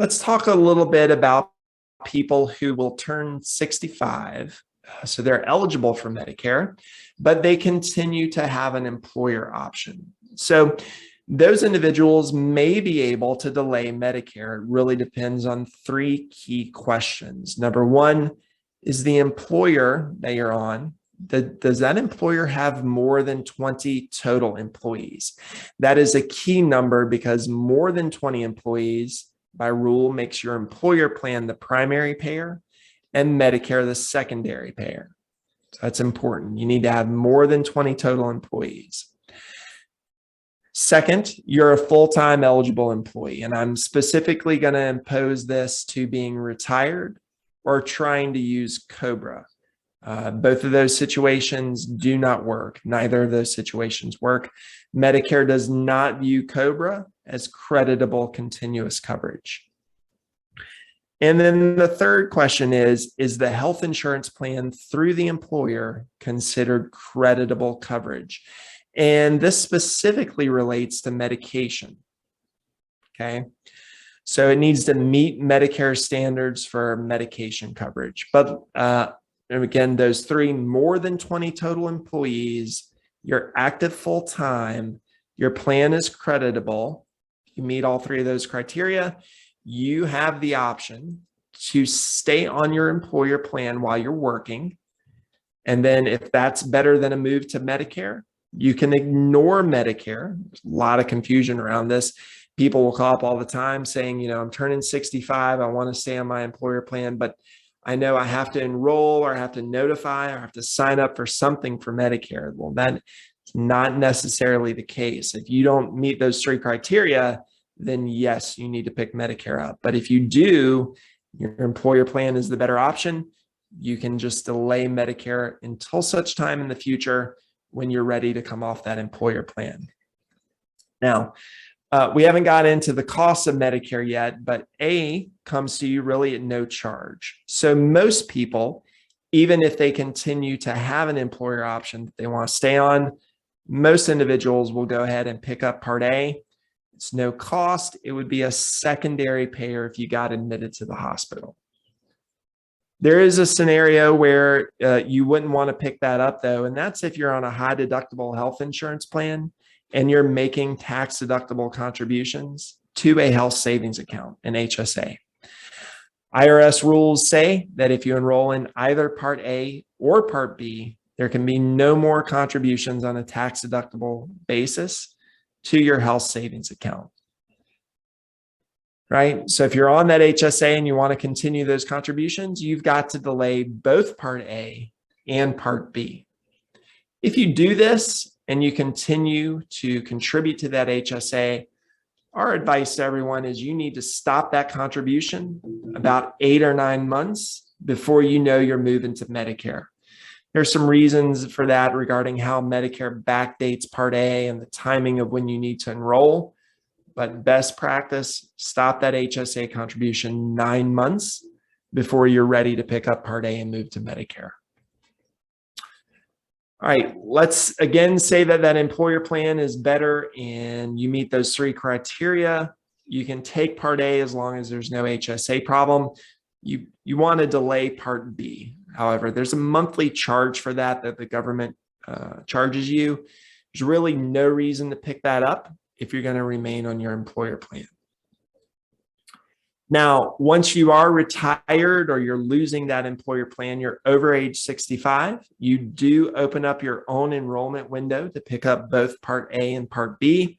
Let's talk a little bit about people who will turn 65. So they're eligible for Medicare, but they continue to have an employer option. So those individuals may be able to delay Medicare. It really depends on three key questions. Number one, is the employer that you're on, does that employer have more than 20 total employees? That is a key number because more than 20 employees by rule makes your employer plan the primary payer and Medicare the secondary payer. So that's important. You need to have more than 20 total employees. Second, you're a full-time eligible employee, and I'm specifically going to impose this to being retired or trying to use COBRA. Both of those situations do not work. Neither of those situations work. Medicare does not view COBRA as creditable continuous coverage. And then the third question is the health insurance plan through the employer considered creditable coverage? And this specifically relates to medication. Okay. So it needs to meet Medicare standards for medication coverage. But again, those three, more than 20 total employees, you're active full-time, your plan is creditable, you meet all three of those criteria, you have the option to stay on your employer plan while you're working. And then if that's better than a move to Medicare, you can ignore Medicare. There's a lot of confusion around this. People will call up all the time saying, I'm turning 65, I want to stay on my employer plan, but I know I have to enroll or I have to notify or I have to sign up for something for Medicare. Well, that's not necessarily the case. If you don't meet those three criteria, then yes, you need to pick Medicare up. But if you do, your employer plan is the better option. You can just delay Medicare until such time in the future when you're ready to come off that employer plan. Now, we haven't got into the cost of Medicare yet, but A comes to you really at no charge. So most people, even if they continue to have an employer option that they want to stay on, most individuals will go ahead and pick up Part A. It's no cost. It would be a secondary payer if you got admitted to the hospital. There is a scenario where you wouldn't want to pick that up though, and that's if you're on a high deductible health insurance plan and you're making tax deductible contributions to a health savings account, an HSA. IRS rules say that if you enroll in either Part A or Part B, there can be no more contributions on a tax deductible basis to your health savings account. Right? So if you're on that HSA and you want to continue those contributions, you've got to delay both Part A and Part B. If you do this and you continue to contribute to that HSA, our advice to everyone is you need to stop that contribution about 8 or 9 months before you know you're moving to Medicare. There's some reasons for that regarding how Medicare backdates Part A and the timing of when you need to enroll. But best practice, stop that HSA contribution 9 months before you're ready to pick up Part A and move to Medicare. All right, let's again say that that employer plan is better and you meet those three criteria. You can take Part A as long as there's no HSA problem. You want to delay Part B. However, there's a monthly charge for that the government charges you. There's really no reason to pick that up if you're going to remain on your employer plan. Now, once you are retired or you're losing that employer plan, you're over age 65, you do open up your own enrollment window to pick up both Part A and Part B.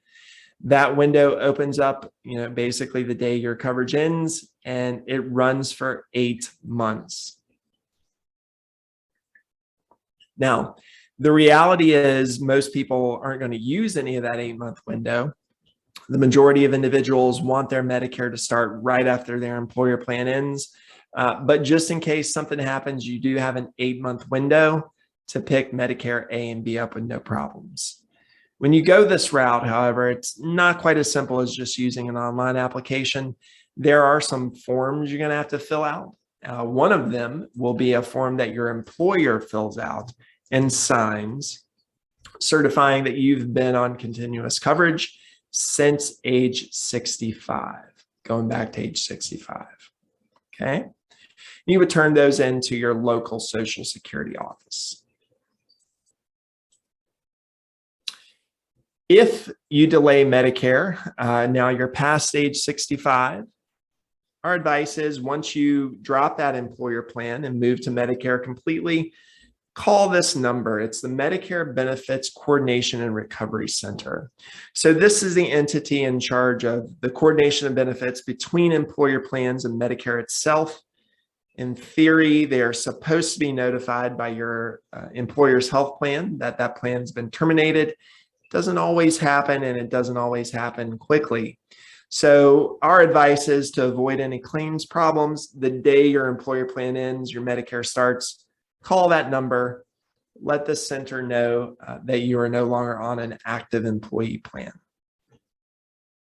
That window opens up, basically the day your coverage ends, and it runs for 8 months. Now, the reality is most people aren't going to use any of that 8-month window. The majority of individuals want their Medicare to start right after their employer plan ends. But just in case something happens, you do have an 8-month window to pick Medicare A and B up with no problems. When you go this route, however, it's not quite as simple as just using an online application. There are some forms you're going to have to fill out. One of them will be a form that your employer fills out and signs, certifying that you've been on continuous coverage since age 65. going back to age 65. Okay. You would turn those into your local Social Security office. If you delay Medicare, now you're past age 65, our advice is once you drop that employer plan and move to Medicare completely, call this number. It's the Medicare Benefits Coordination and Recovery Center. So this is the entity in charge of the coordination of benefits between employer plans and Medicare itself. In theory, they are supposed to be notified by your employer's health plan that that plan's been terminated. It doesn't always happen, and it doesn't always happen quickly. So our advice is to avoid any claims problems. The day your employer plan ends, your Medicare starts, call that number, let the center know that you are no longer on an active employee plan.